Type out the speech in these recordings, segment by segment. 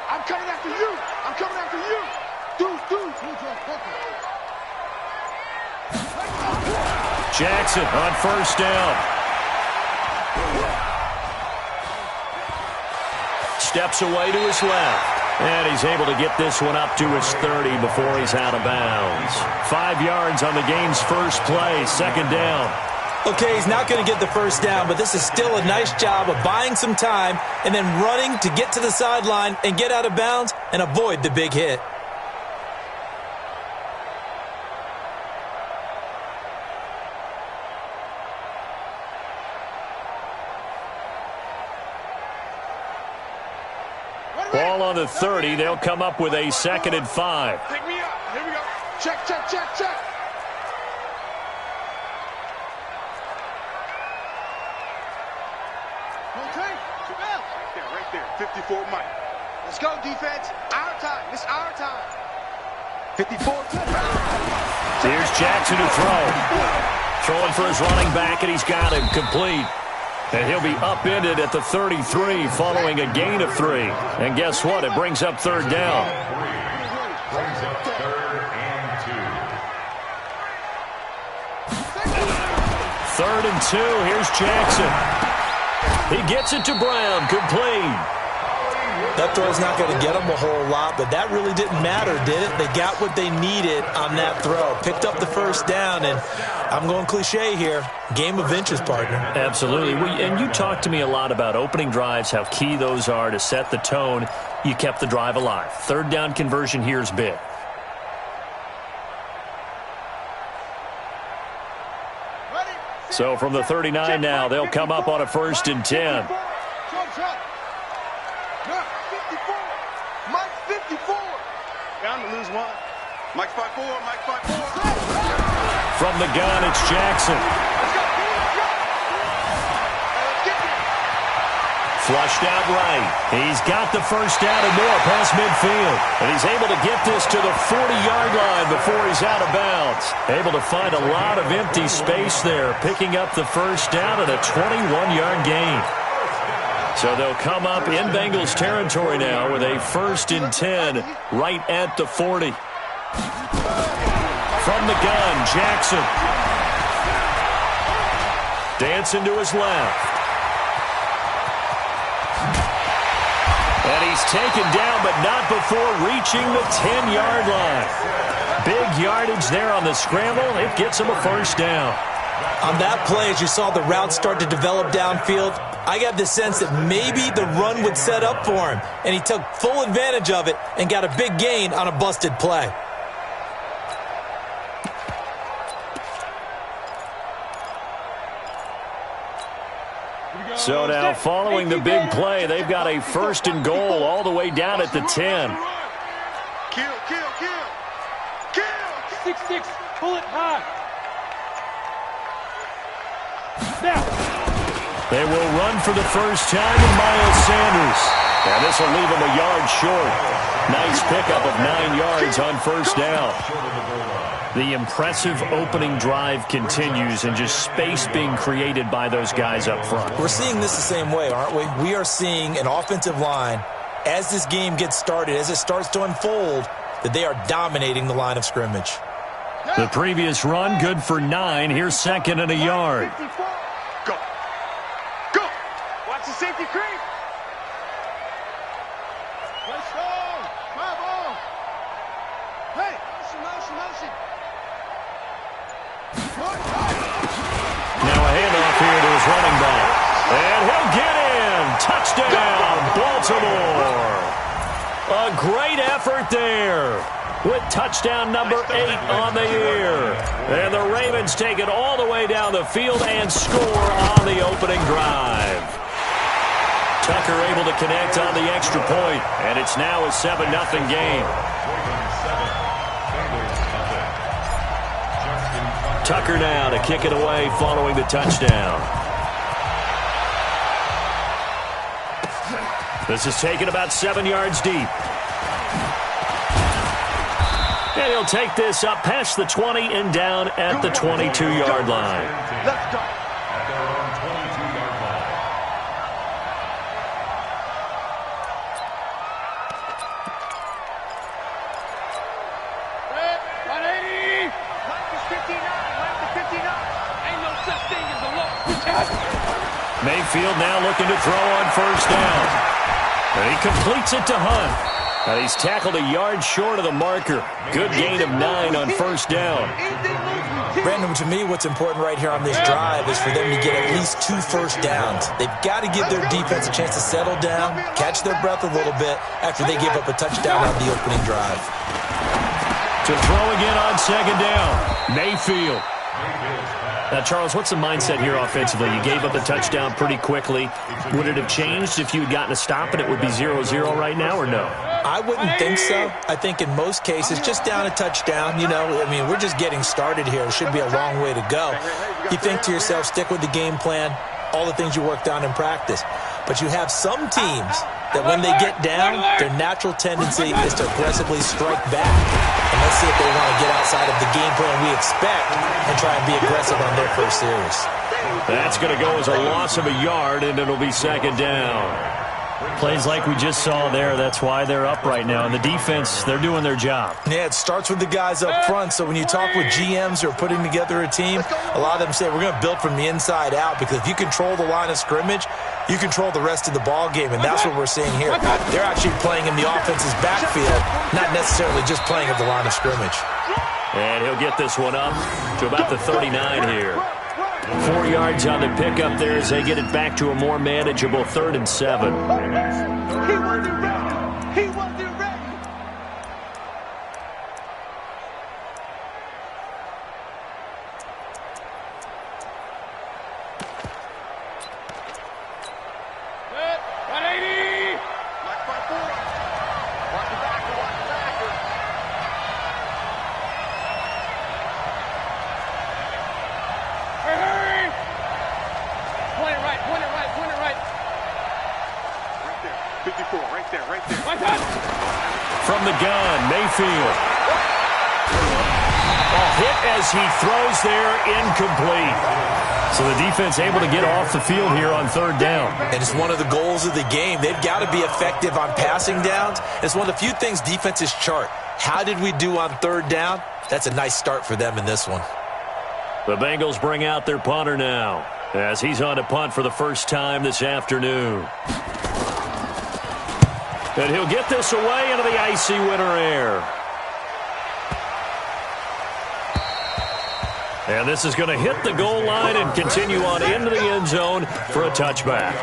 I'm coming after you. I'm coming after you. Jackson on first down. Steps away to his left. And he's able to get this one up to his 30 before he's out of bounds. 5 yards on the game's first play, second down. Okay, he's not going to get the first down, but this is still a nice job of buying some time and then running to get to the sideline and get out of bounds and avoid the big hit. Ball on the 30. They'll come up with a 2nd and 5. Pick me up. Here we go. Check. Okay. Right there. 54 Mike. Let's go, defense. Our time. It's our time. 54. Here's Jackson to throw. Throwing for his running back, and he's got him complete. And he'll be upended at the 33 following a gain of 3. And guess what? It brings up 3rd down. Brings up 3rd and 2. 3rd and 2. Here's Jackson. He gets it to Brown. Complete. That throw's not going to get them a whole lot, but that really didn't matter, did it? They got what they needed on that throw. Picked up the first down, and I'm going cliche here. Game of inches, partner. Absolutely. And you talked to me a lot about opening drives, how key those are to set the tone. You kept the drive alive. 3rd down conversion here is big. So from the 39 now, they'll come up on a 1st and 10. Mike 54. Bound to lose one. Mike 5-4. Mike 5-4. From the gun, it's Jackson. Flushed out right. He's got the first down and more past midfield. And he's able to get this to the 40-yard line before he's out of bounds. Able to find a lot of empty space there, picking up the first down at a 21-yard gain. So they'll come up in Bengals territory now with a 1st and 10 right at the 40. From the gun, Jackson. Dancing to his left. And he's taken down, but not before reaching the 10-yard line. Big yardage there on the scramble. It gets him a first down. On that play, as you saw the route start to develop downfield, I got the sense that maybe the run would set up for him, and he took full advantage of it and got a big gain on a busted play. So now, following the big play, they've got a 1st and goal all the way down at the 10. Kill. 6-6, pull it high. Now. They will run for the first time in Miles Sanders. And this will leave him a yard short. Nice pickup of 9 yards on first down. The impressive opening drive continues, and just space being created by those guys up front. We're seeing this the same way, aren't we? We are seeing an offensive line, as this game gets started, as it starts to unfold, that they are dominating the line of scrimmage. The previous run, good for 9. Here's 2nd and a yard. Go. Watch the safety creep. Let's go. Come on. Hey, motion. Now a handoff here to his running back. And he'll get in. Touchdown, Baltimore. A great effort there with touchdown number 8 on the year. And the Ravens take it all the way down the field and score on the opening drive. Tucker able to connect on the extra point, and it's now a 7-0 game. Tucker now to kick it away following the touchdown. This is taken about 7 yards deep. And he'll take this up past the 20 and down at the 22-yard line. Let's go. Mayfield now looking to throw on first down. And he completes it to Hunt. And he's tackled a yard short of the marker. Good gain of 9 on first down. Brandon, to me, what's important right here on this drive is for them to get at least 2 first downs. They've got to give their defense a chance to settle down, catch their breath a little bit after they give up a touchdown on the opening drive. To throw again on second down, Mayfield. Now, Charles, what's the mindset here offensively? You gave up a touchdown pretty quickly. Would it have changed if you had gotten a stop and it would be 0-0 right now, or no? I wouldn't think so. I think in most cases, just down a touchdown, we're just getting started here. It should be a long way to go. You think to yourself, stick with the game plan, all the things you worked on in practice. But you have some teams that when they get down, their natural tendency is to aggressively strike back. And let's see if they want to get outside of the game plan we expect and try and be aggressive on their first series. That's going to go as a loss of a yard, and it'll be second down. Plays like we just saw there. That's why they're up right now. And the defense, they're doing their job. Yeah, it starts with the guys up front. So when you talk with GMs who are putting together a team, a lot of them say we're going to build from the inside out, because if you control the line of scrimmage, you control the rest of the ball game, and that's what we're seeing here. They're actually playing in the offense's backfield, not necessarily just playing at the line of scrimmage. And he'll get this one up to about the 39 here. 4 yards on the pickup there as they get it back to a more manageable 3rd and 7. He wasn't ready. He wasn't ready. Good. 180. Watch my boy. Watch the backer. Watch the backer. Hurry. Point it right. Point it right. Point it right. Right there. 54. Right there. Right there. My touch. From the gun, Mayfield. A hit as he throws there, incomplete. So the defense able to get off the field here on 3rd down. And it's one of the goals of the game. They've got to be effective on passing downs. It's one of the few things defenses chart. How did we do on 3rd down? That's a nice start for them in this one. The Bengals bring out their punter now as he's on to punt for the first time this afternoon. And he'll get this away into the icy winter air. And this is going to hit the goal line and continue on into the end zone for a touchback.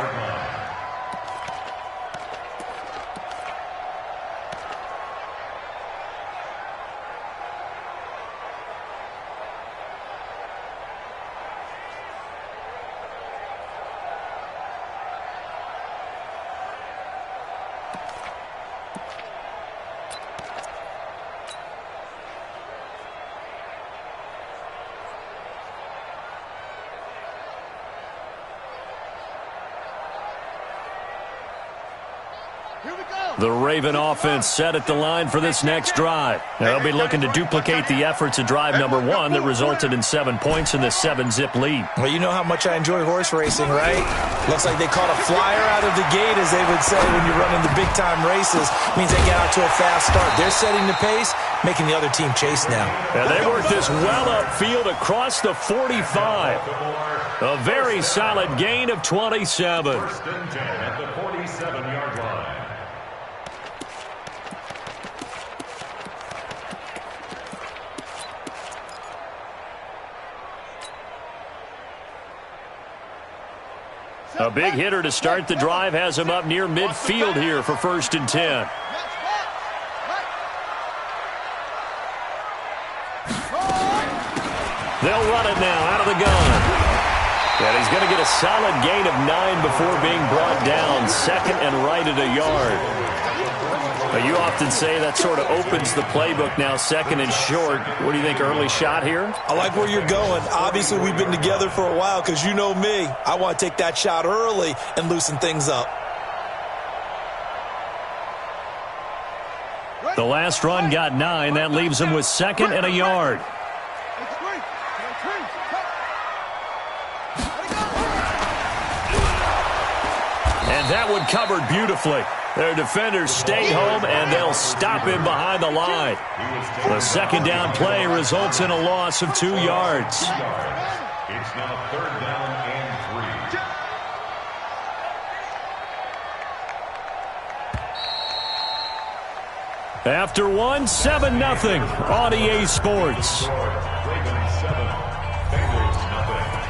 The Raven offense set at the line for this next drive. They'll be looking to duplicate the efforts of drive number 1 that resulted in 7 points in this 7-zip lead. Well, you know how much I enjoy horse racing, right? Looks like they caught a flyer out of the gate, as they would say when you're running the big-time races. Means they get out to a fast start. They're setting the pace, making the other team chase now. And they work this well upfield across the 45. A very solid gain of 27. 1st and 10 at the 47-yard line. A big hitter to start the drive has him up near midfield here for 1st and 10. They'll run it now out of the gun. And he's going to get a solid gain of 9 before being brought down. 2nd and right at a yard. You often say that sort of opens the playbook now, 2nd and short. What do you think, early shot here? I like where you're going. Obviously, we've been together for a while, because you know me. I want to take that shot early and loosen things up. The last run got 9. That leaves him with 2nd and a yard. And that one covered beautifully. Their defenders stay home, and they'll stop him behind the line. The 2nd down play results in a loss of 2 yards. It's now 3rd down and 3. After one, 7-0 on EA Sports. Ravens 7, Bengals nothing.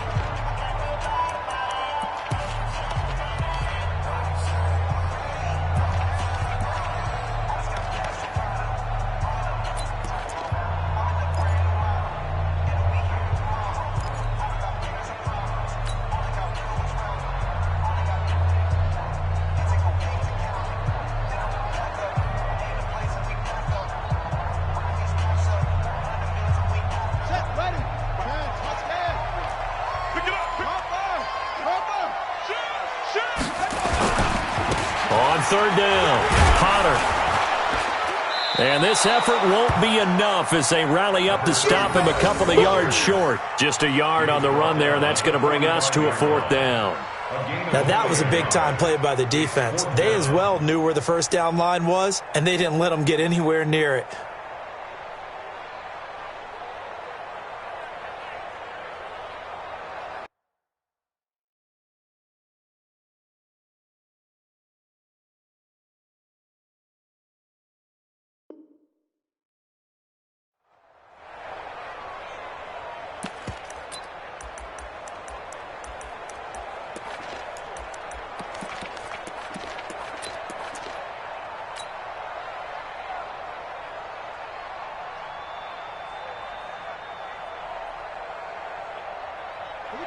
On third down, Potter. And this effort won't be enough as they rally up to stop him a couple of yards short. Just a yard on the run there, and that's going to bring us to a fourth down. Now, that was a big-time play by the defense. They as well knew where the first down line was, and they didn't let them get anywhere near it.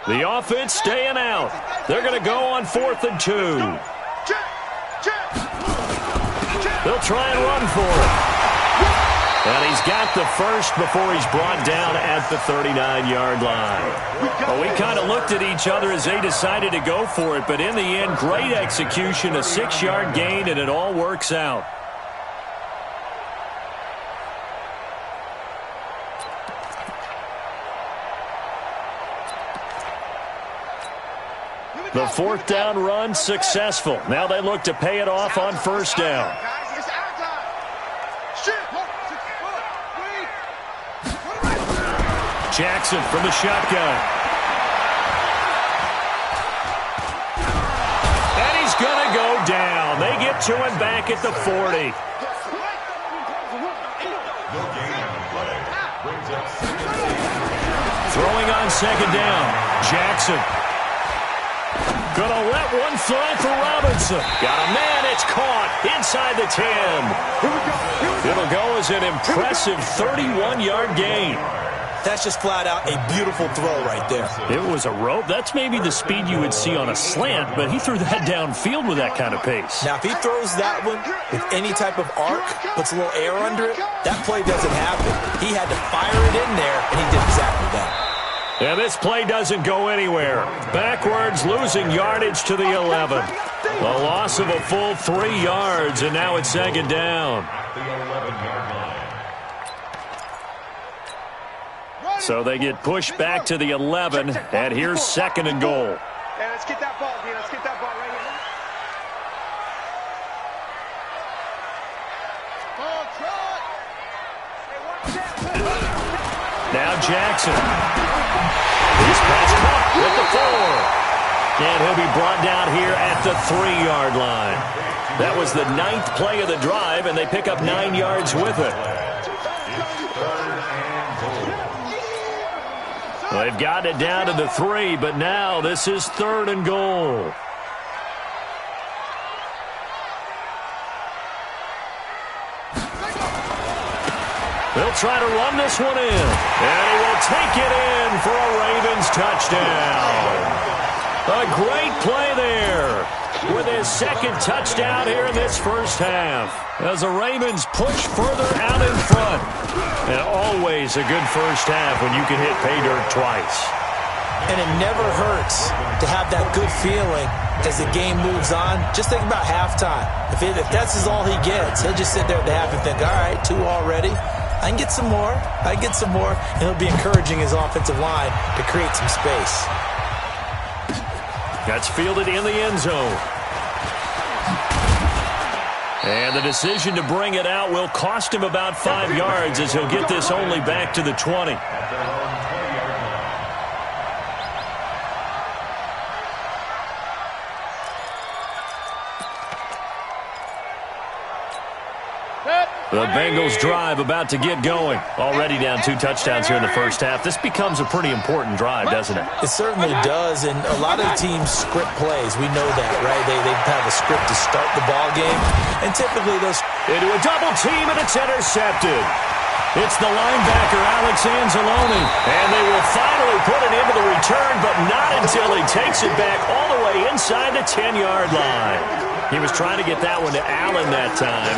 The offense staying out. They're going to go on 4th and 2. They'll try and run for it. And he's got the first before he's brought down at the 39-yard line. Well, we kind of looked at each other as they decided to go for it, but in the end, great execution, a 6-yard gain, and it all works out. The fourth down run successful. Now they look to pay it off on first down. Jackson from the shotgun. And he's going to go down. They get to him back at the 40. Throwing on second down. Jackson. Gonna let one fly for Robinson. Got a man, it's caught inside the 10. It'll go as an impressive 31-yard gain. That's just flat out a beautiful throw right there. It was a rope. That's maybe the speed you would see on a slant, but he threw that downfield with that kind of pace. Now, if he throws that one with any type of arc, puts a little air under it, that play doesn't happen. He had to fire it in there, and he did exactly that. And this play doesn't go anywhere. Backwards, losing yardage to the 11. A loss of a full 3 yards, and now it's second down. The 11-yard line. So they get pushed back to the 11, and here's second and goal. Hey, let's get that ball, dude. Let's get that ball right here. Now Jackson. He's pass caught with the 4. And he'll be brought down here at the 3-yard line. That was the 9th play of the drive, and they pick up 9 yards with it. Well, they've got it down to the 3, but now this is 3rd and goal. They'll try to run this one in. And he will take it in for a Ravens touchdown. A great play there with his second touchdown here in this first half as the Ravens push further out in front. And always a good first half when you can hit pay dirt twice. And it never hurts to have that good feeling as the game moves on. Just think about halftime. If that's all he gets, he'll just sit there at the half and think, all right, 2 already. I can get some more. I can get some more. And he'll be encouraging his offensive line to create some space. That's fielded in the end zone. And the decision to bring it out will cost him about 5 yards as he'll get this only back to the 20. Set. The Bengals drive about to get going. Already down 2 touchdowns here in the first half. This becomes a pretty important drive, doesn't it? It certainly does, and a lot of teams script plays. We know that, right? They have a script to start the ball game, and typically those... Into a double team, and it's intercepted. It's the linebacker, Alex Anzalone, and they will finally put it into the return, but not until he takes it back all the way inside the 10-yard line. He was trying to get that one to Allen that time.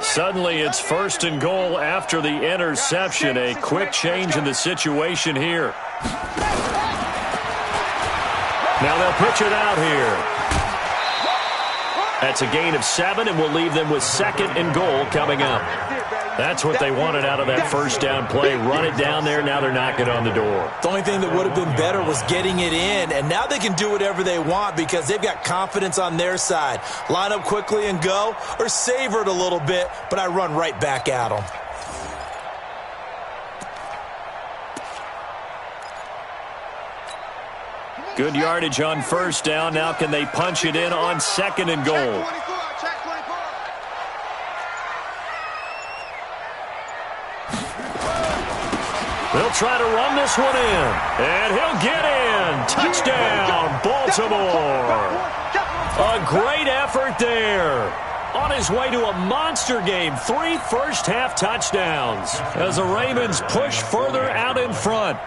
Suddenly, it's 1st and goal after the interception. A quick change in the situation here. Now they'll pitch it out here. That's a gain of 7, and we'll leave them with 2nd and goal coming up. That's what they wanted out of that first down play. Run it down there. Now they're knocking on the door. The only thing that would have been better was getting it in, and now they can do whatever they want because they've got confidence on their side. Line up quickly and go, or savor it a little bit, but I run right back at them. Good yardage on first down. Now can they punch it in on 2nd and goal? They'll try to run this one in, and he'll get in. Touchdown, Baltimore. A great effort there. On his way to a monster game, 3 first-half touchdowns as the Ravens push further out in front.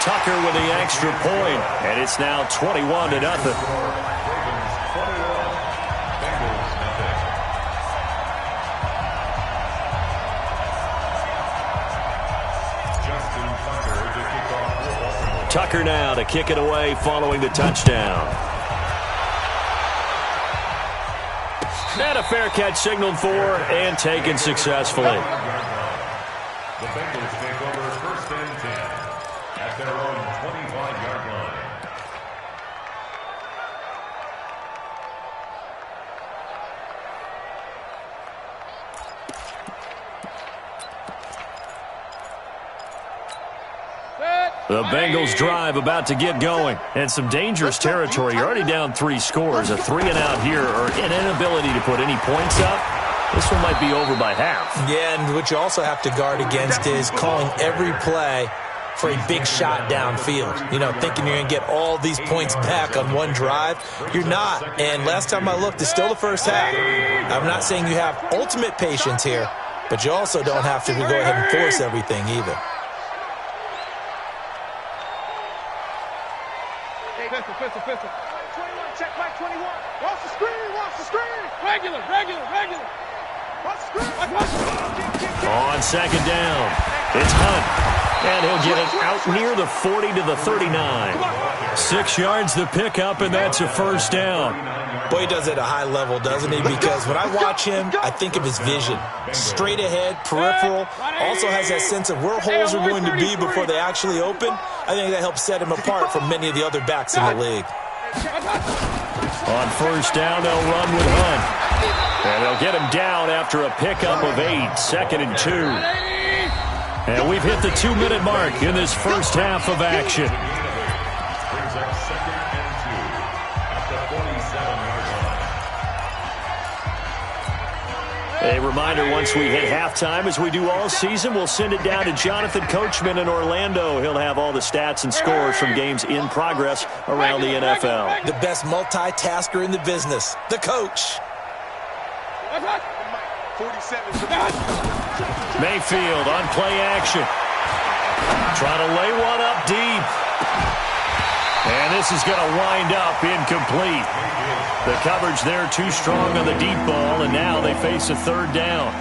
Tucker with the extra point, and it's now 21-0. Tucker now to kick it away following the touchdown. And a fair catch signaled for and taken successfully. The Bengals take over 1st and 10 at their own 25-yard line. The Bengals drive about to get going. And some dangerous territory. You're already down 3 scores. A 3-and-out here, or an inability to put any points up. This one might be over by half. Yeah, and what you also have to guard against is calling every play for a big shot downfield. You know, thinking you're going to get all these points back on one drive. You're not. And last time I looked, it's still the first half. I'm not saying you have ultimate patience here, but you also don't have to go ahead and force everything either. Pistol. 21, check back 21. Watch the screen. Regular. Watch the screen. On 2nd down, it's Hunt. And he'll get it out near the 40 to the 39. 6 yards the pickup, and that's a first down. Boy, he does it at a high level, doesn't he? Because when I watch him, I think of his vision. Straight ahead, peripheral. Also has that sense of where holes are going to be before they actually open. I think that helps set him apart from many of the other backs in the league. On first down, they'll run with Hunt. And they'll get him down after a pickup of 8, 2nd and 2. And we've hit the 2-minute mark in this first half of action. Brings up 2nd and 2 at the 47-yard line. A reminder, once we hit halftime, as we do all season, we'll send it down to Jonathan Coachman in Orlando. He'll have all the stats and scores from games in progress around the NFL. The best multitasker in the business, the coach. 47. Mayfield on play action. Trying to lay one up deep. And this is going to wind up incomplete. The coverage there too strong on the deep ball, and now they face a 3rd down.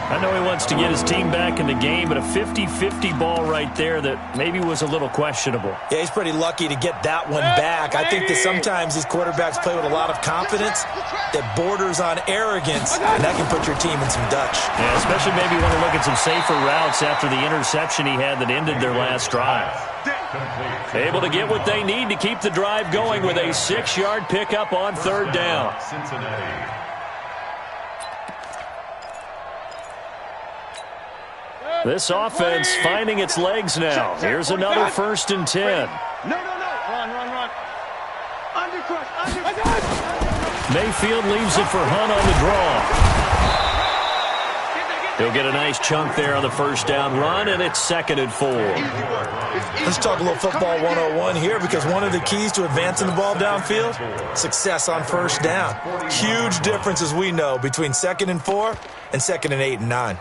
I know he wants to get his team back in the game, but a 50-50 ball right there that maybe was a little questionable. Yeah, he's pretty lucky to get that one back. I think that sometimes these quarterbacks play with a lot of confidence that borders on arrogance, and that can put your team in some Dutch. Yeah, especially maybe want to look at some safer routes after the interception he had that ended their last drive. Able to get what they need to keep the drive going with a 6-yard pickup on third down. Cincinnati. This offense finding its legs now. Here's another 1st and 10. No. Run. Undercrush. Mayfield leaves it for Hunt on the draw. He'll get a nice chunk there on the 1st down run, and it's 2nd and 4. Let's talk a little football 101 here, because one of the keys to advancing the ball downfield, success on 1st down. Huge difference, as we know, between 2nd and 4 and 2nd and 8 and 9.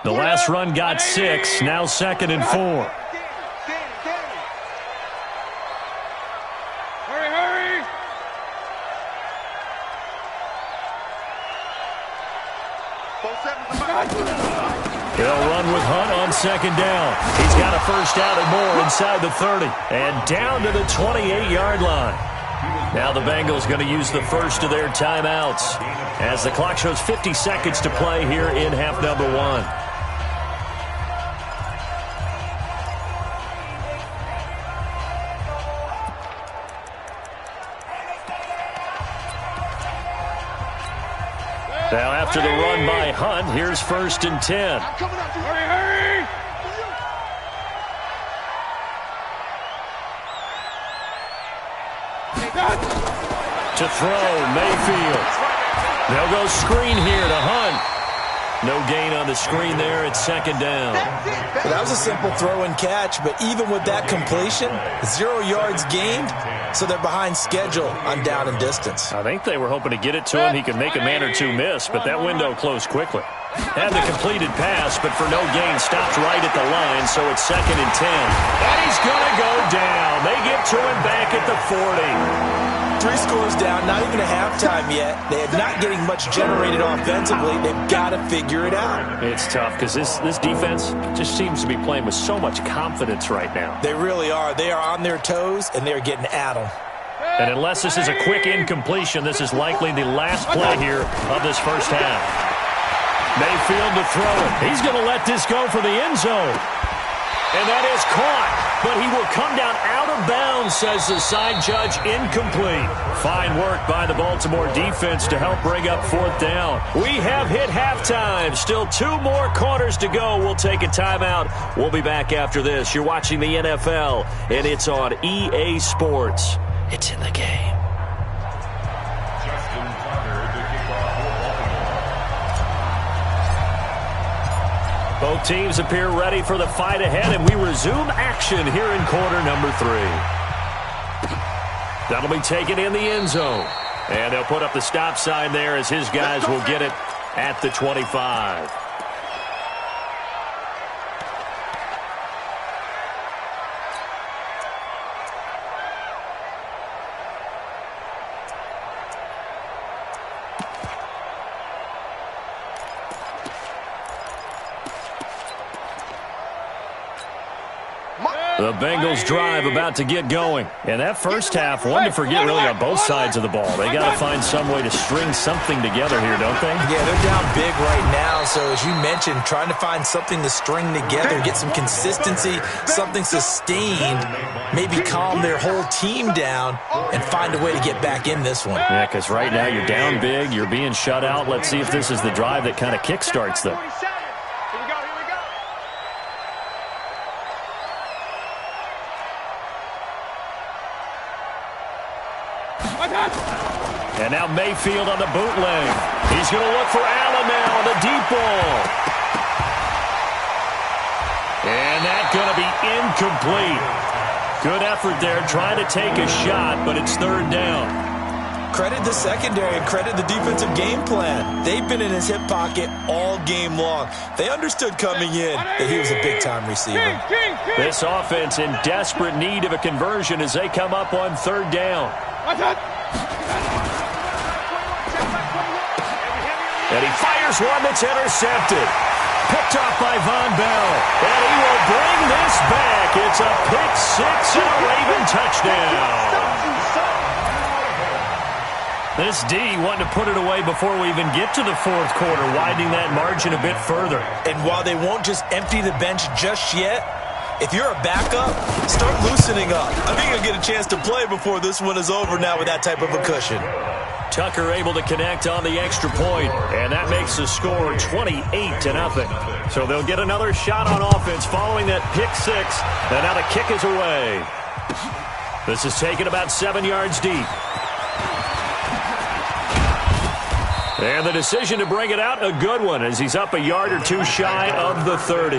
The last run got 6, now 2nd and 4. Hurry! They'll run with Hunt on 2nd down. He's got a 1st down and more inside the 30. And down to the 28-yard line. Now the Bengals going to use the first of their timeouts as the clock shows 50 seconds to play here in half number 1. Now after the run by Hunt, here's 1st and 10. Hurry! To throw, Mayfield. They'll go screen here to Hunt. No gain on the screen there. It's 2nd down. Well, that was a simple throw and catch, but even with that completion, 0 yards gained, so they're behind schedule on down and distance. I think they were hoping to get it to him. He could make a man or two miss, but that window closed quickly. Had the completed pass, but for no gain, stopped right at the line, so it's 2nd and 10. And he's going to go down. They get to him back at the 40. 3 scores down, not even a halftime yet. They are not getting much generated offensively. They've got to figure it out. It's tough because this defense just seems to be playing with so much confidence right now. They really are. They are on their toes, and they're getting at them. And unless this is a quick incompletion, this is likely the last play here of this 1st half. Mayfield to throw it. He's going to let this go for the end zone. And that is caught, but he will come down out of bounds, says the side judge. Incomplete. Fine work by the Baltimore defense to help bring up 4th down. We have hit halftime. Still 2 more quarters to go. We'll take a timeout. We'll be back after this. You're watching the NFL, and it's on EA Sports. It's in the game. Both teams appear ready for the fight ahead, and we resume action here in quarter number 3. That'll be taken in the end zone. And they'll put up the stop sign there as his guys will get it at the 25. The Bengals drive about to get going. And that 1st half, one to forget really on both sides of the ball. They got to find some way to string something together here, don't they? Yeah, they're down big right now. So as you mentioned, trying to find something to string together, get some consistency, something sustained, maybe calm their whole team down and find a way to get back in this one. Yeah, because right now you're down big, you're being shut out. Let's see if this is the drive that kind of kickstarts them. And now Mayfield on the bootleg. He's going to look for Allen now on the deep ball. And that's going to be incomplete. Good effort there trying to take a shot, but it's 3rd down. Credit the secondary and credit the defensive game plan. They've been in his hip pocket all game long. They understood coming in that he was a big-time receiver. This offense in desperate need of a conversion as they come up on 3rd down. And he fires one that's intercepted. Picked off by Von Bell. And he will bring this back. It's a pick 6 and a Raven touchdown. This D wanting to put it away before we even get to the fourth quarter, widening that margin a bit further. And while they won't just empty the bench just yet, if you're a backup, start loosening up. I think you'll get a chance to play before this one is over now with that type of a cushion. Tucker able to connect on the extra point, and that makes the score 28-0. So they'll get another shot on offense following that pick six, and now the kick is away. This is taken about 7 yards deep. And the decision to bring it out, a good one, as he's up a yard or two shy of the 30.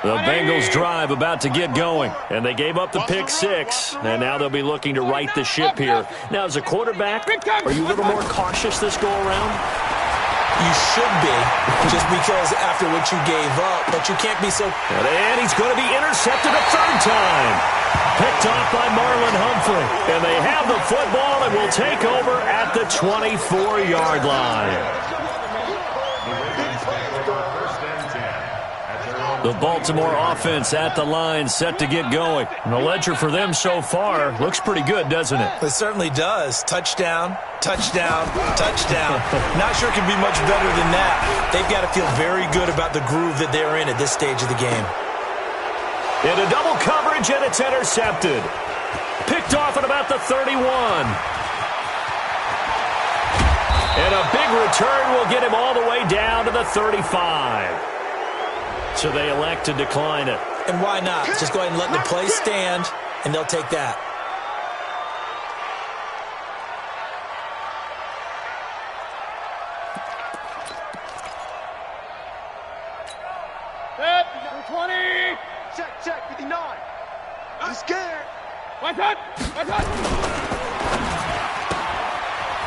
The Bengals drive about to get going, and they gave up the pick six, and now they'll be looking to right the ship here. Now, as a quarterback, are you a little more cautious this go-around? You should be, just because after what you gave up, but you can't be so... And he's going to be intercepted a third time. Picked off by Marlon Humphrey, and they have the football and will take over at the 24-yard line. The Baltimore offense at the line, set to get going. And the ledger for them so far looks pretty good, doesn't it? It certainly does. Touchdown, touchdown, touchdown. Not sure it can be much better than that. They've got to feel very good about the groove that they're in at this stage of the game. Into double coverage, and it's intercepted. Picked off at about the 31. And a big return will get him all the way down to the 35. So they elect to decline it. And why not? Just go ahead and let the play stand, and they'll take that. Set, 20. Check, 59. I'm scared. What's up?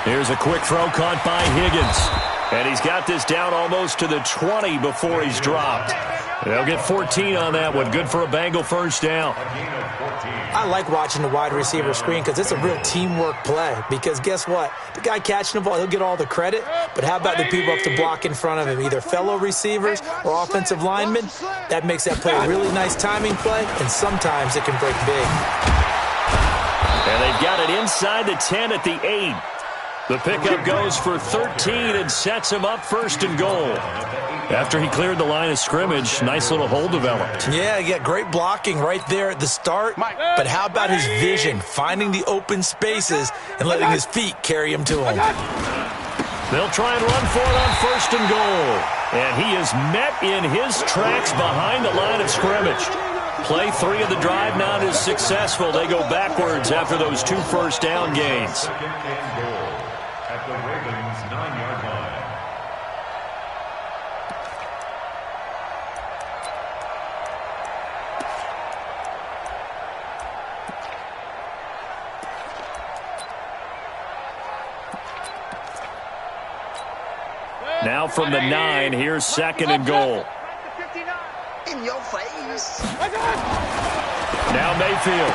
Here's a quick throw caught by Higgins. And he's got this down almost to the 20 before he's dropped. They'll get 14 on that one. Good for a Bengal first down. I like watching the wide receiver screen because it's a real teamwork play. Because guess what? The guy catching the ball, he'll get all the credit. But how about the people up to block in front of him, either fellow receivers or offensive linemen? That makes that play a really nice timing play, and sometimes it can break big. And they've got it inside the 10 at the 8. The pickup goes for 13 and sets him up first and goal. After he cleared the line of scrimmage, nice little hole developed. Yeah, great blocking right there at the start. But how about his vision, finding the open spaces and letting his feet carry him to him? They'll try and run for it on first and goal. And he is met in his tracks behind the line of scrimmage. Play 3 of the drive not as successful. They go backwards after those 2 first down gains. At the Ravens' 9-yard line. Now from the 9, here's second and goal. In your face. Now Mayfield.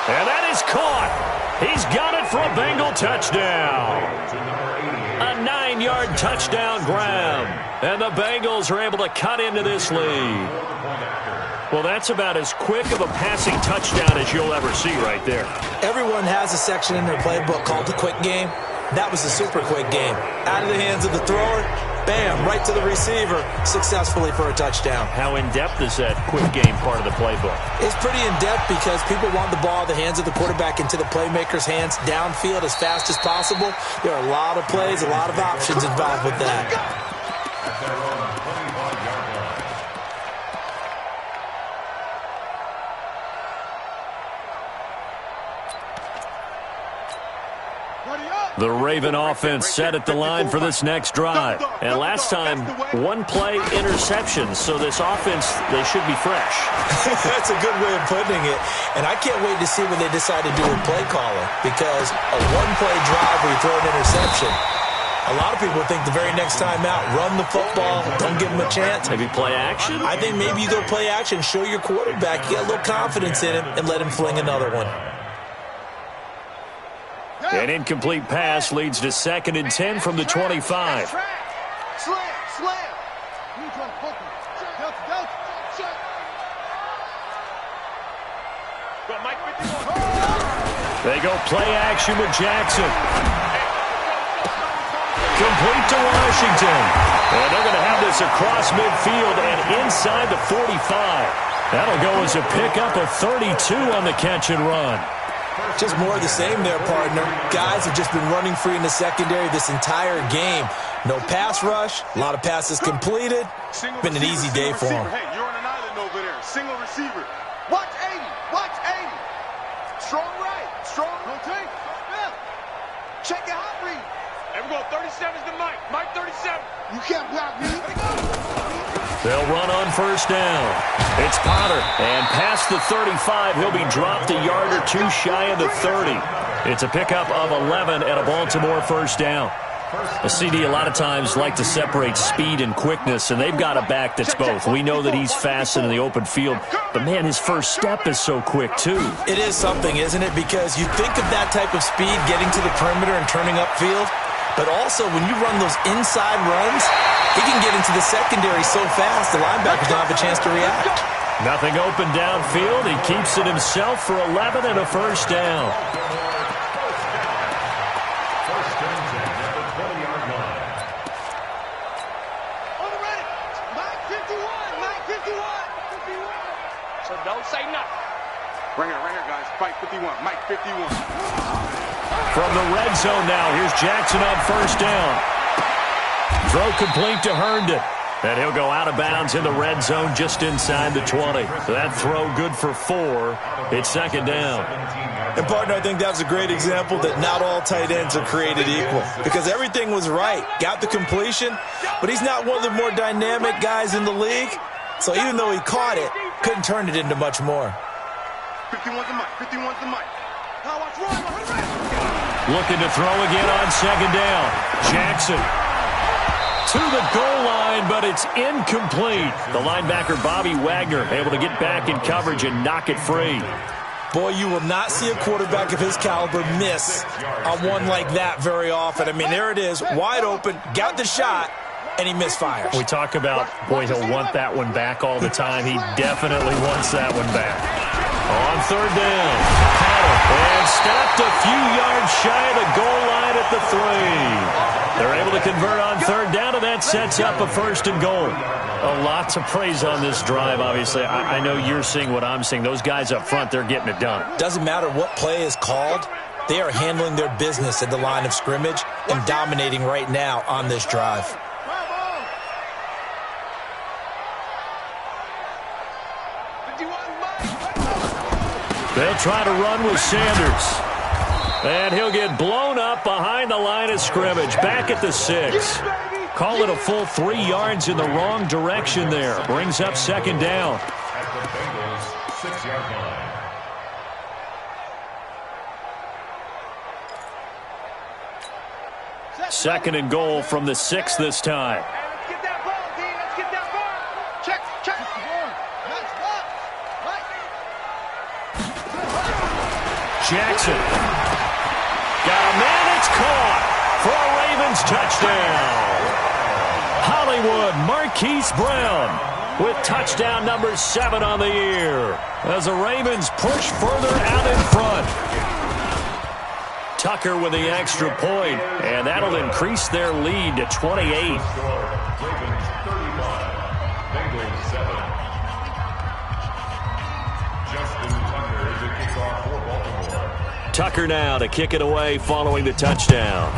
And that is caught. He's got it for a Bengal touchdown. A 9-yard touchdown grab. And the Bengals are able to cut into this lead. Well, that's about as quick of a passing touchdown as you'll ever see right there. Everyone has a section in their playbook called the quick game. That was a super quick game. Out of the hands of the thrower, bam, right to the receiver, successfully for a touchdown. How in-depth is that quick game part of the playbook? It's pretty in-depth because people want the ball in the hands of the quarterback into the playmaker's hands downfield as fast as possible. There are a lot of plays, a lot of options involved with that. The Raven offense set at the line for this next drive. And last time, 1-play interception. So this offense, they should be fresh. That's a good way of putting it. And I can't wait to see what they decide to do with play calling. Because a 1-play drive where you throw an interception, a lot of people think the very next time out, run the football, don't give him a chance. Maybe play action? I think maybe you go play action, show your quarterback, you get a little confidence in him, and let him fling another one. An incomplete pass leads to 2nd and 10 from the 25. Slam, slam. Go, Mike 51. They go play action with Jackson. Complete to Washington. And they're going to have this across midfield and inside the 45. That'll go as a pickup of 32 on the catch and run. Just more of the same there, partner. Guys have just been running free in the secondary this entire game. No pass rush, a lot of passes completed. Been an easy day for them. Hey, you're on an island over there. Single receiver. Watch 80. Watch 80. Strong right. Strong. Rotate. Check your hot read. And we're going 37's to Mike. Mike 37. You can't block me. They'll run on first down. It's Potter. And past the 35, he'll be dropped a yard or two shy of the 30. It's a pickup of 11 and a Baltimore first down. A CD a lot of times like to separate speed and quickness, and they've got a back that's both. We know that he's fast in the open field, but, man, his first step is so quick, too. It is something, isn't it? Because you think of that type of speed getting to the perimeter and turning upfield, but also when you run those inside runs, he can get into the secondary so fast the linebackers don't have a chance to react. Nothing open downfield. He keeps it himself for 11 and a first down. So don't say nothing. Right here, guys. Fight 51. Mike 51. From the red zone now, here's Jackson on first down. Throw complete to Herndon. And he'll go out of bounds in the red zone just inside the 20. So that throw good for 4. It's second down. And, partner, I think that's a great example that not all tight ends are created equal. Because everything was right. Got the completion, but he's not one of the more dynamic guys in the league. So even though he caught it, couldn't turn it into much more. 51's the Mike. 51's the Mike. Now watch one. Looking to throw again on second down. Jackson to the goal line, but it's incomplete. The linebacker, Bobby Wagner, able to get back in coverage and knock it free. Boy, you will not see a quarterback of his caliber miss on one like that very often. I mean, there it is, wide open, got the shot, and he misfires. We talk about, boy, he'll want that one back all the time. He definitely wants that one back. On third down, and stopped a few yards shy of the goal line at the 3. They're able to convert on third down, and that sets up a first and goal. A lot to praise on this drive, obviously. I know you're seeing what I'm seeing. Those guys up front, they're getting it done. Doesn't matter what play is called. They are handling their business at the line of scrimmage and dominating right now on this drive. They'll try to run with Sanders. And he'll get blown up behind the line of scrimmage. Back at the 6. Call it a full 3 yards in the wrong direction there. Brings up second down. At the Bengals' 6-yard line. Second and goal from the 6 this time. Let's get that ball, D. Let's get that ball. Check. Jackson. Got a man, it's caught for a Ravens touchdown. Hollywood Marquise Brown with touchdown number 7 on the year as the Ravens push further out in front. Tucker with the extra point, and that'll increase their lead to 28. Ravens 35, Bengals 7. Justin Tucker is the kickoff for Baltimore. Tucker now to kick it away following the touchdown.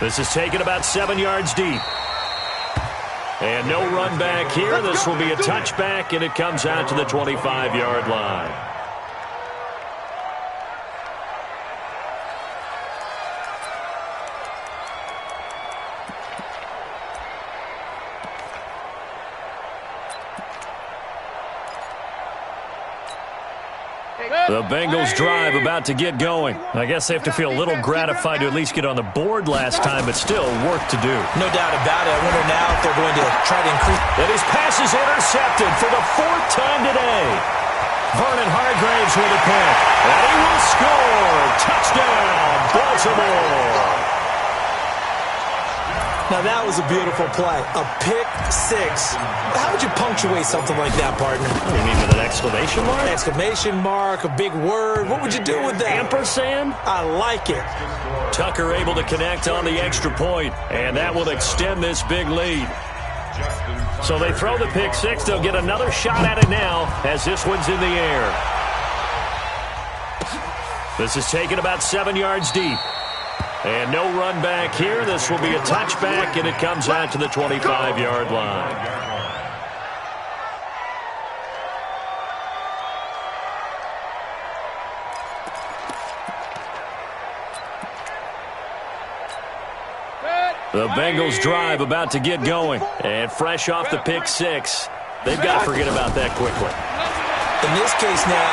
This is taken about 7 yards deep. And no run back here. This will be a touchback, and it comes out to the 25-yard line. The Bengals drive about to get going. I guess they have to feel a little gratified to at least get on the board last time, but still work to do. No doubt about it. I wonder now if they're going to try to increase. And his pass is intercepted for the 4th time today. Vernon Hargreaves with a pick. And he will score. Touchdown, Baltimore. Now, that was a beautiful play. A pick six. How would you punctuate something like that, partner? What do you mean, with an exclamation mark? An exclamation mark, a big word. What would you do with that? Ampersand? I like it. Tucker able to connect on the extra point, and that will extend this big lead. So they throw the pick six. They'll get another shot at it now as this one's in the air. This is taken about 7 yards deep. And no run back here. This will be a touchback, and it comes out to the 25-yard line. The Bengals drive about to get going. And fresh off the pick six, they've got to forget about that quickly. In this case now,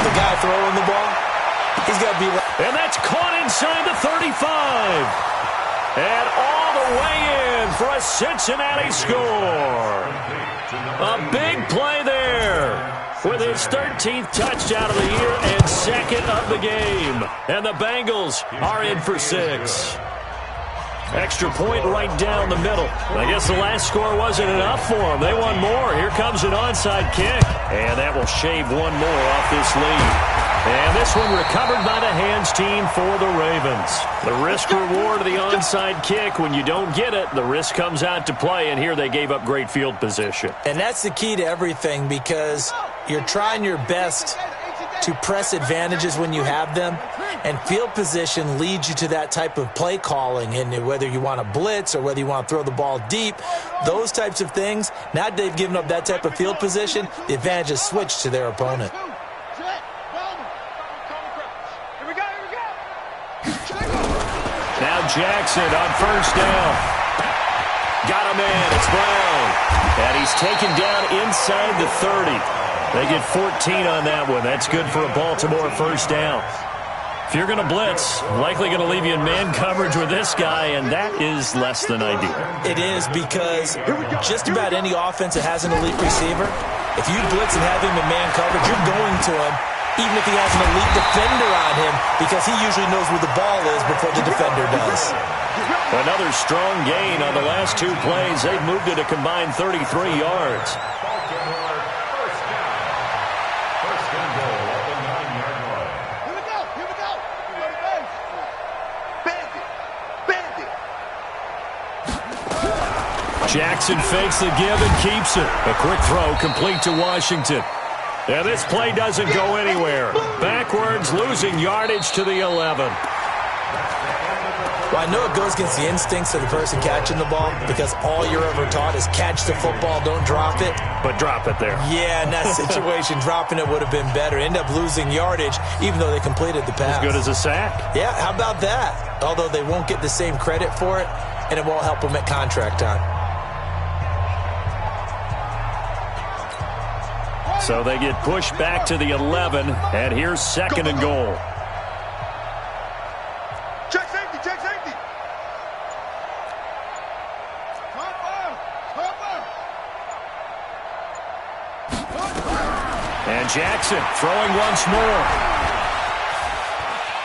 the guy throwing the ball, he's got to be... And that's caught inside the 35. And all the way in for a Cincinnati score. A big play there with his 13th touchdown of the year and second of the game. And the Bengals are in for 6. Extra point right down the middle. I guess the last score wasn't enough for them. They want more. Here comes an onside kick. And that will shave one more off this lead. And this one recovered by the hands team for the Ravens. The risk-reward of the onside kick, when you don't get it, the risk comes out to play, and here they gave up great field position. And that's the key to everything, because you're trying your best to press advantages when you have them, and field position leads you to that type of play calling. And whether you want to blitz or whether you want to throw the ball deep, those types of things, now that they've given up that type of field position, the advantage is switched to their opponent. Now Jackson on first down. Got him in. It's Brown. And he's taken down inside the 30. They get 14 on that one. That's good for a Baltimore first down. If you're going to blitz, likely going to leave you in man coverage with this guy, and that is less than ideal. It is, because just about any offense that has an elite receiver, if you blitz and have him in man coverage, you're going to him, even if he has an elite defender on him, because he usually knows where the ball is before the defender does. Another strong gain on the last 2 plays. They've moved it a combined 33 yards. Jackson fakes the give and keeps it. A quick throw complete to Washington. And this play doesn't go anywhere. Backwards, losing yardage to the 11. Well, I know it goes against the instincts of the person catching the ball, because all you're ever taught is catch the football, don't drop it. But drop it there. Yeah, in that situation, dropping it would have been better. End up losing yardage, even though they completed the pass. As good as a sack. Yeah, how about that? Although they won't get the same credit for it, and it won't help them at contract time. So they get pushed back to the 11, and here's second and goal. Check safety, check safety. And Jackson throwing once more.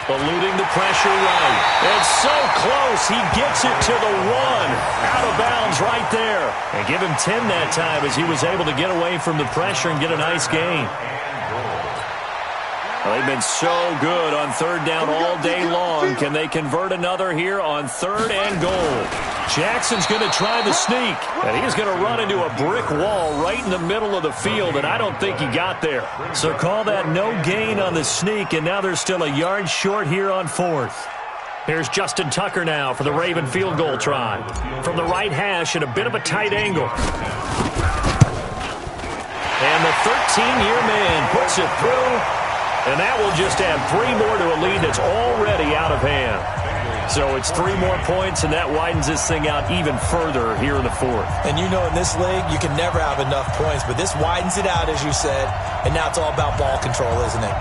Eluding the pressure right. It's so close. He gets it to the 1. Out of bounds right there. And give him 10 that time as he was able to get away from the pressure and get a nice gain. Well, they've been so good on third down all day long. Can they convert another here on third and goal? Jackson's going to try the sneak, and he's going to run into a brick wall right in the middle of the field, and I don't think he got there. So call that no gain on the sneak, and now they're still a yard short here on fourth. Here's Justin Tucker now for the Raven field goal try. From the right hash at a bit of a tight angle. And the 13-year man puts it through, and that will just add 3 more to a lead that's already out of hand. So it's 3 more points, and that widens this thing out even further here in the fourth. And you know, in this league, you can never have enough points, but this widens it out, as you said, and now it's all about ball control, isn't it?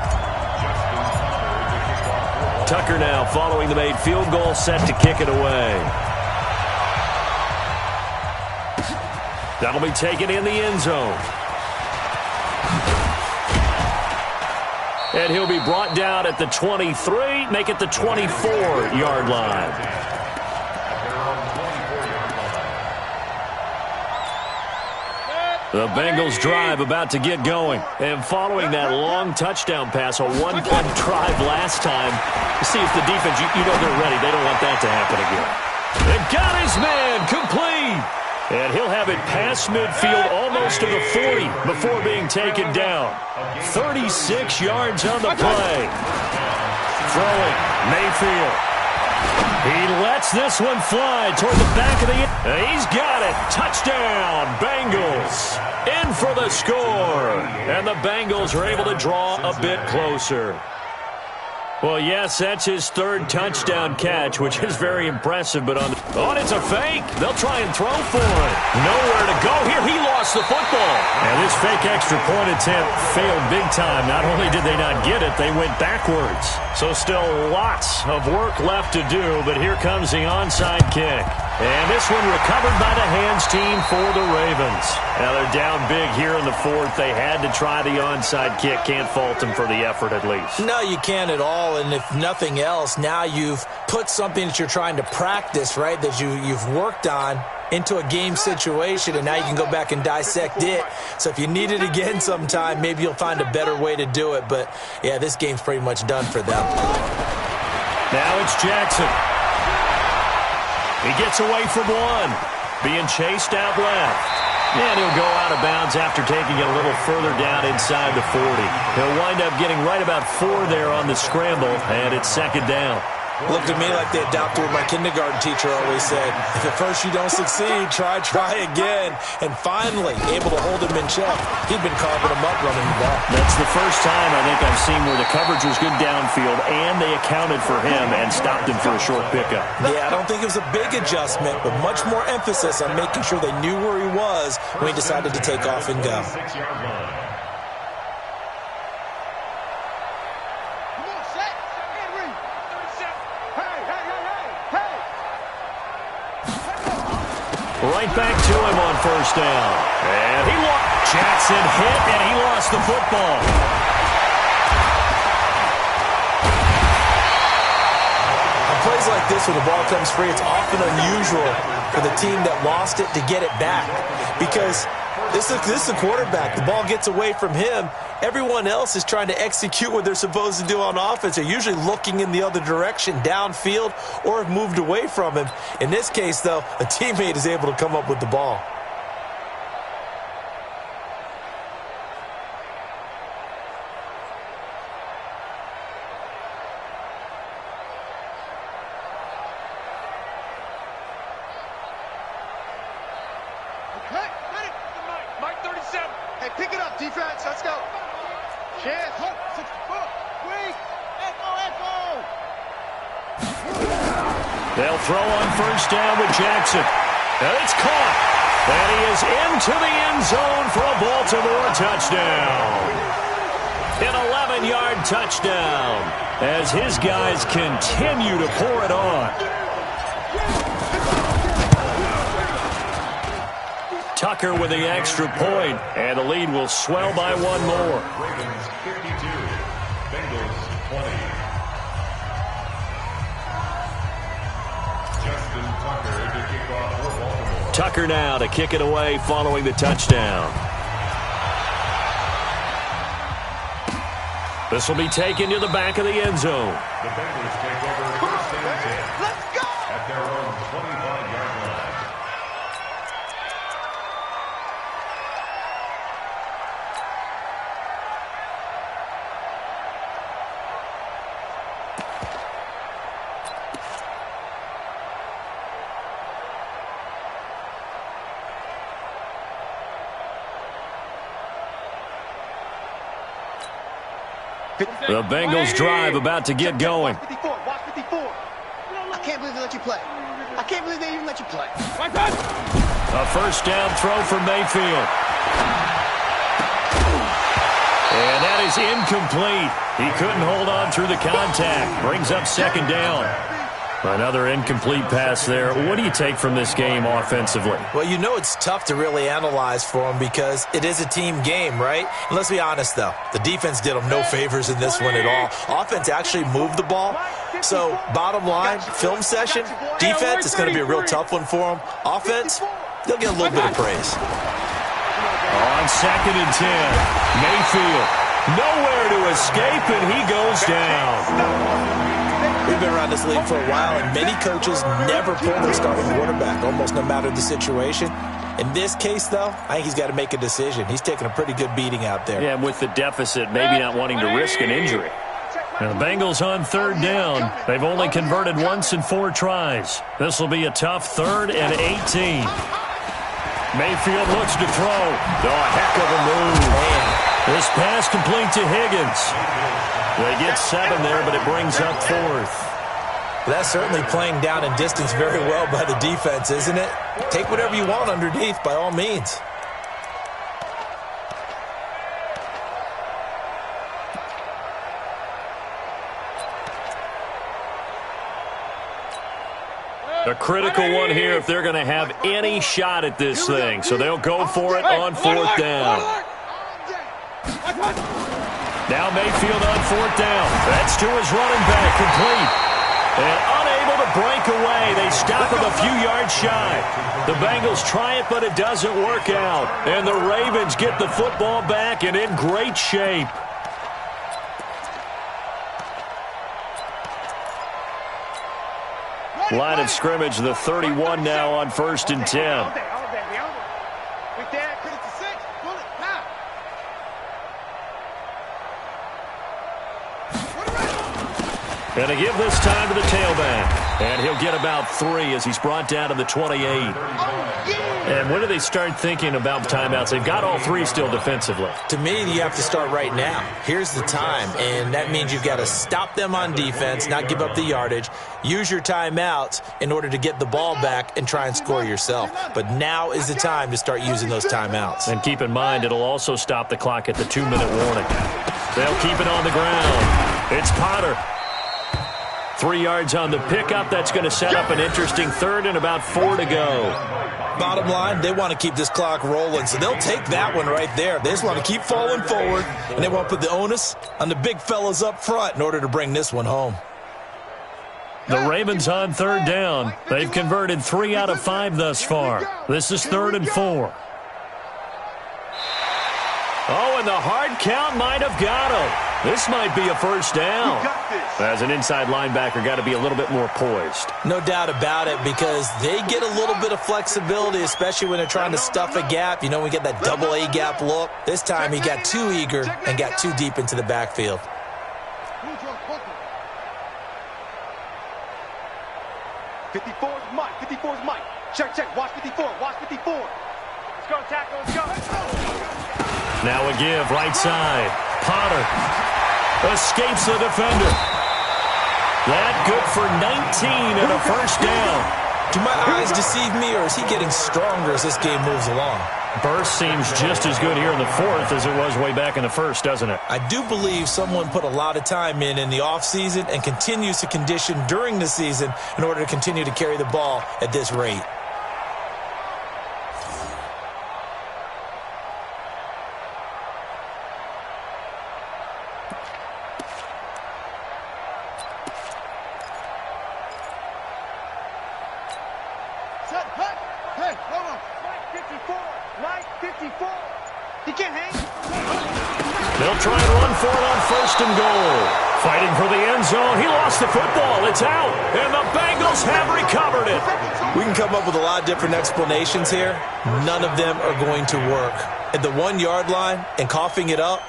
Tucker now following the made field goal, set to kick it away. That'll be taken in the end zone. And he'll be brought down at the 23, make it the 24-yard line. The Bengals drive about to get going. And following that long touchdown pass, a one-punt drive last time, see if the defense, you know they're ready. They don't want that to happen again. They've got his man complete. And he'll have it past midfield almost to the 40 before being taken down. 36 yards on the play. Throwing, Mayfield. He lets this one fly toward the back of the end. He's got it. Touchdown, Bengals. In for the score. And the Bengals are able to draw a bit closer. Well, yes, that's his third touchdown catch, which is very impressive. But it's a fake. They'll try and throw for it. Nowhere to go here. He lost the football. And this fake extra point attempt failed big time. Not only did they not get it, they went backwards. So still lots of work left to do, but here comes the onside kick. And this one recovered by the hands team for the Ravens. Now they're down big here in the fourth. They had to try the onside kick. Can't fault them for the effort at least. No, you can't at all. And if nothing else, now you've put something that you're trying to practice, right, that you've worked on into a game situation, and now you can go back and dissect it. So if you need it again sometime, maybe you'll find a better way to do it. But, yeah, this game's pretty much done for them. Now it's Jackson. He gets away from one, being chased out left. And he'll go out of bounds after taking it a little further down inside the 40. He'll wind up getting right about 4 there on the scramble, and it's second down. Looked at me like they adopted what my kindergarten teacher always said. If at first you don't succeed, try again. And finally, able to hold him in check. He'd been carving him up running the ball. That's the first time I think I've seen where the coverage was good downfield, and they accounted for him and stopped him for a short pickup. Yeah, I don't think it was a big adjustment, but much more emphasis on making sure they knew where he was when he decided to take off and go. Right back to him on first down. And Jackson hit, and he lost the football. On plays like this, when the ball comes free, it's often unusual for the team that lost it to get it back. Because this is a quarterback. The ball gets away from him. Everyone else is trying to execute what they're supposed to do on offense. They're usually looking in the other direction, downfield, or have moved away from him. In this case, though, a teammate is able to come up with the ball. Mike 37. Hey, pick it up, defense. Let's go. Chance. Echo. They'll throw on first down with Jackson. And it's caught. And he is into the end zone for a Baltimore touchdown. An 11-yard touchdown as his guys continue to pour it on. Tucker with the extra point, and the lead will swell by one more. Ravens 52, Bengals 20. Justin Tucker to kick off for Baltimore. Tucker now to kick it away following the touchdown. This will be taken to the back of the end zone. The Bengals take over first and 10. Let's go. At their own 25-yard line. The Bengals drive about to get going. Watch 54. I can't believe they let you play. I can't believe they even let you play. A first down throw for Mayfield. And that is incomplete. He couldn't hold on through the contact. Brings up second down. Another incomplete pass there. What do you take from this game offensively? Well, you know it's tough to really analyze for them because it is a team game, right? And let's be honest, though. The defense did them no favors in this one at all. Offense actually moved the ball. So, bottom line, film session, defense, it's going to be a real tough one for them. Offense, they'll get a little bit of praise. On 2nd and 10, Mayfield nowhere to escape, and he goes down. We've been around this league for a while, and many coaches never pull their starting quarterback, almost no matter the situation. In this case, though, I think he's got to make a decision. He's taking a pretty good beating out there. Yeah, and with the deficit, maybe not wanting to risk an injury. Now the Bengals on 3rd down. They've only converted once in 4 tries. This will be a tough 3rd and 18. Mayfield looks to throw. Oh, a heck of a move. Man. This pass complete to Higgins. They get 7 there, but it brings up 4th. That's certainly playing down in distance very well by the defense, isn't it? Take whatever you want underneath, by all means. A critical one here if they're going to have any shot at this thing. So they'll go for it on 4th down. Now Mayfield on 4th down. That's to his running back, complete. And unable to break away. They stop him a few yards shy. The Bengals try it, but it doesn't work out. And the Ravens get the football back and in great shape. Line of scrimmage, the 31 now on 1st and 10. And to give this time to the tailback. And he'll get about 3 as he's brought down to the 28. And when do they start thinking about timeouts? They've got all 3 still defensively. To me, you have to start right now. Here's the time, and that means you've got to stop them on defense, not give up the yardage, use your timeouts in order to get the ball back and try and score yourself. But now is the time to start using those timeouts. And keep in mind, it'll also stop the clock at the 2-minute warning. They'll keep it on the ground. It's Potter. 3 yards on the pickup. That's going to set up an interesting 3rd and about 4 to go. Bottom line, they want to keep this clock rolling, so they'll take that one right there. They just want to keep falling forward, and they want to put the onus on the big fellas up front in order to bring this one home. The Ravens on 3rd down. They've converted 3 out of 5 thus far. This is 3rd and 4. Oh, and the hard count might have got him. This might be a 1st down. As an inside linebacker, got to be a little bit more poised. No doubt about it, because they get a little bit of flexibility, especially when they're trying to stuff a gap. You know, we get that double A gap look. This time he got too eager and got too deep into the backfield. '54's Mike. Check. Watch 54. Let's go, tackle. Let's go. Now a give, right side. Potter escapes the defender. That good for 19 and a 1st down. Do my eyes deceive me, or is he getting stronger as this game moves along? Burst seems just as good here in the 4th as it was way back in the 1st, doesn't it? I do believe someone put a lot of time in the offseason and continues to condition during the season in order to continue to carry the ball at this rate. They'll try and run for it on 1st and goal. Fighting for the end zone. He lost the football. It's out. And the Bengals have recovered it. We can come up with a lot of different explanations here. None of them are going to work. At the 1-yard line and coughing it up,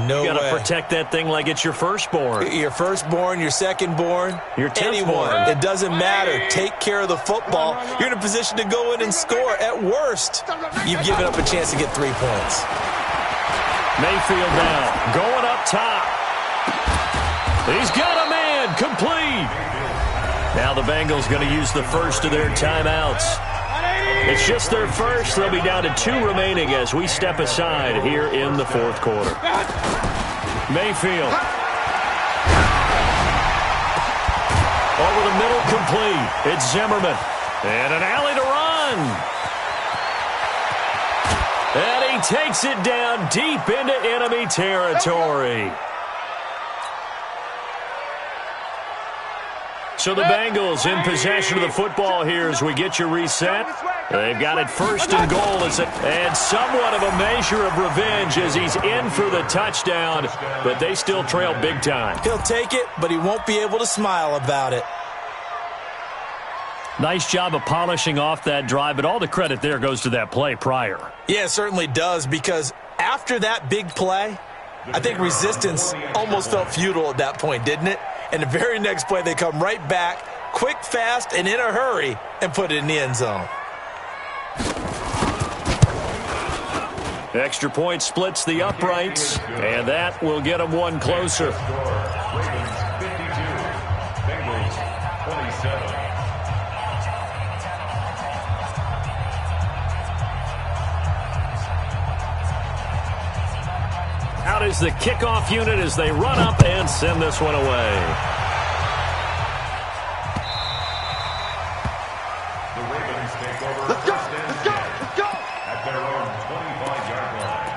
no way. You got to protect that thing like it's your firstborn. Your firstborn, your secondborn, your 10th anyone. born. It doesn't matter. Take care of the football. You're in a position to go in and score. At worst, you've given up a chance to get 3 points. Mayfield now, going up top. He's got a man, complete. Now the Bengals going to use the first of their timeouts. It's just their first. They'll be down to 2 remaining as we step aside here in the 4th quarter. Mayfield. Over the middle, complete. It's Zimmerman. And an alley to run. And he takes it down deep into enemy territory. So the Bengals in possession of the football here as we get you reset. They've got it first and goal, and somewhat of a measure of revenge as he's in for the touchdown, but they still trail big time. He'll take it, but he won't be able to smile about it. Nice job of polishing off that drive, but all the credit there goes to that play prior. Yeah, it certainly does, because after that big play, I think resistance almost felt futile at that point, didn't it? And the very next play, they come right back, quick, fast, and in a hurry, and put it in the end zone. Extra point splits the uprights, and that will get them one closer. Ravens 52, Bengals 27. Out is the kickoff unit as they run up and send this one away. The Ravens take over first and 10 at their own 25-yard line.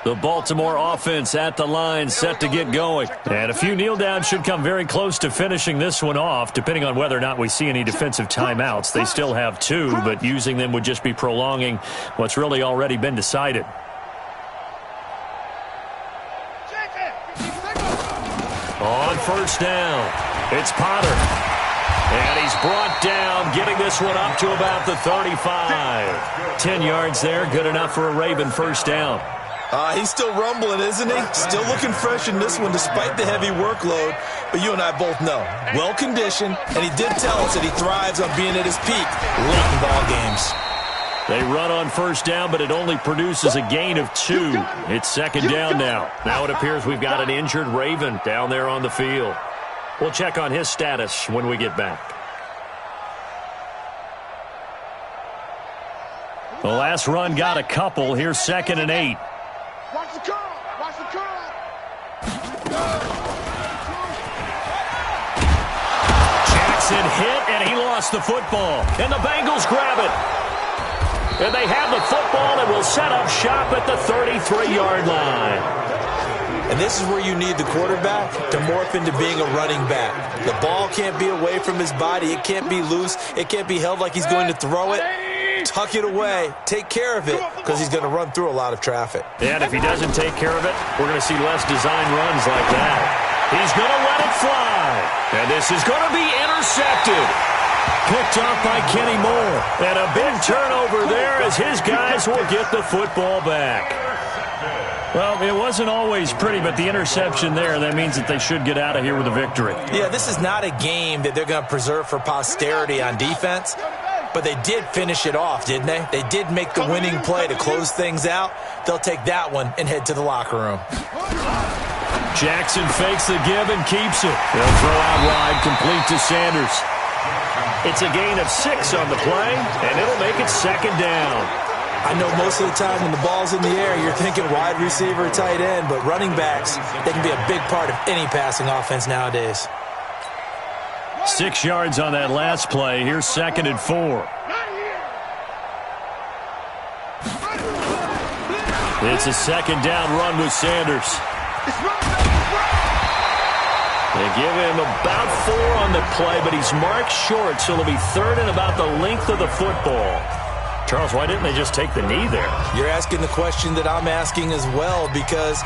The Baltimore offense at the line, set to get going. And a few kneel downs should come very close to finishing this one off, depending on whether or not we see any defensive timeouts. They still have 2, but using them would just be prolonging what's really already been decided. On first down, it's Potter. And he's brought down, getting this one up to about the 35. 10 yards there, good enough for a Raven first down. He's still rumbling, isn't he? Still looking fresh in this one despite the heavy workload. But you and I both know, well-conditioned, and he did tell us that he thrives on being at his peak late in ball games. They run on first down, but it only produces a gain of 2. It's second down now. Now it appears we've got an injured Raven down there on the field. We'll check on his status when we get back. The last run got a couple. Here's 2nd and 8. Watch the curl. Watch the curl. Jackson hit, and he lost the football. And the Bengals grab it. And they have the football and will set up shop at the 33-yard line. And this is where you need the quarterback to morph into being a running back. The ball can't be away from his body. It can't be loose. It can't be held like he's going to throw it. Tuck it away. Take care of it because he's going to run through a lot of traffic. And if he doesn't take care of it, we're going to see less design runs like that. He's going to let it fly. And this is going to be intercepted. Picked off by Kenny Moore. And a big turnover there as his guys will get the football back. Well, it wasn't always pretty, but the interception there, that means that they should get out of here with a victory. Yeah, this is not a game that they're going to preserve for posterity on defense. But they did finish it off, didn't they? They did make the winning play to close things out. They'll take that one and head to the locker room. Jackson fakes the give and keeps it. They'll throw out wide, complete to Sanders. It's a gain of 6 on the play, and it'll make it second down. I know most of the time when the ball's in the air, you're thinking wide receiver, tight end, but running backs, they can be a big part of any passing offense nowadays. 6 yards on that last play. Here's 2nd and 4. It's a second down run with Sanders. They give him about 4 on the play, but he's marked short, so it'll be 3rd and about the length of the football. Charles, why didn't they just take the knee there? You're asking the question that I'm asking as well, because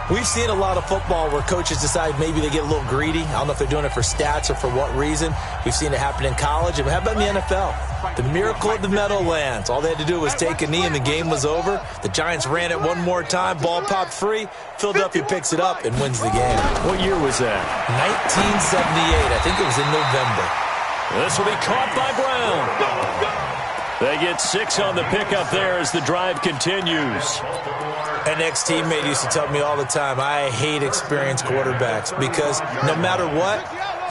we've seen a lot of football where coaches decide maybe they get a little greedy. I don't know if they're doing it for stats or for what reason. We've seen it happen in college. And how about in the NFL? The miracle of the Meadowlands. All they had to do was take a knee and the game was over. The Giants ran it one more time. Ball popped free. Philadelphia picks it up and wins the game. What year was that? 1978. I think it was in November. This will be caught by Brown. They get 6 on the pickup there as the drive continues. An ex-teammate used to tell me all the time, I hate experienced quarterbacks because no matter what,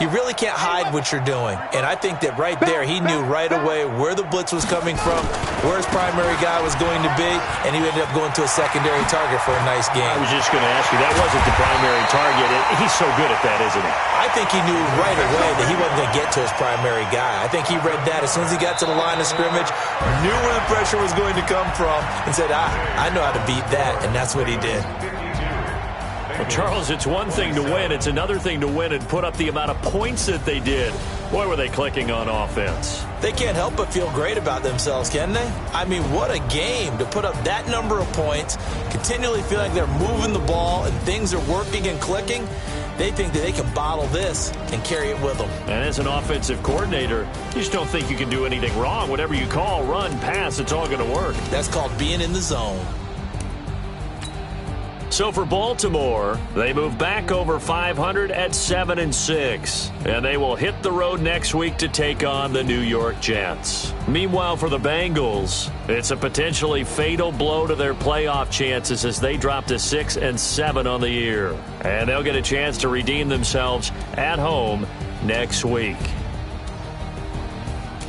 You really can't hide what you're doing. And I think that right there, he knew right away where the blitz was coming from, where his primary guy was going to be, and he ended up going to a secondary target for a nice game. I was just going to ask you, that wasn't the primary target. He's so good at that, isn't he? I think he knew right away that he wasn't going to get to his primary guy. I think he read that as soon as he got to the line of scrimmage, knew where the pressure was going to come from, and said, I know how to beat that, and that's what he did. Well, Charles, it's one thing to win. It's another thing to win and put up the amount of points that they did. Boy, were they clicking on offense. They can't help but feel great about themselves, can they? I mean, what a game to put up that number of points, continually feel like they're moving the ball and things are working and clicking. They think that they can bottle this and carry it with them. And as an offensive coordinator, you just don't think you can do anything wrong. Whatever you call, run, pass, it's all going to work. That's called being in the zone. So for Baltimore, they move back over 500 at 7-6, and they will hit the road next week to take on the New York Jets. Meanwhile, for the Bengals, it's a potentially fatal blow to their playoff chances as they drop to 6-7 on the year, and they'll get a chance to redeem themselves at home next week.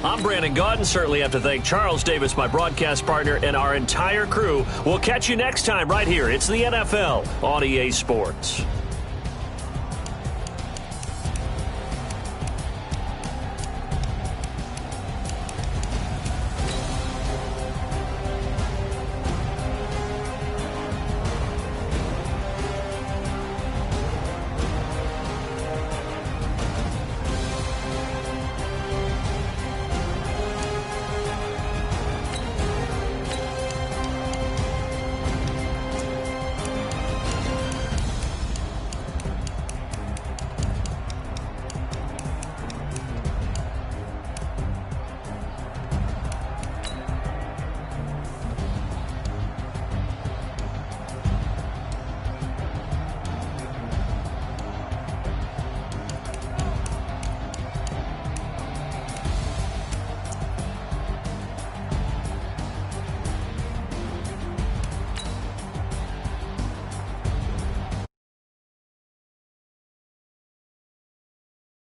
I'm Brandon Gaudin. Certainly have to thank Charles Davis, my broadcast partner, and our entire crew. We'll catch you next time right here. It's the NFL on EA Sports.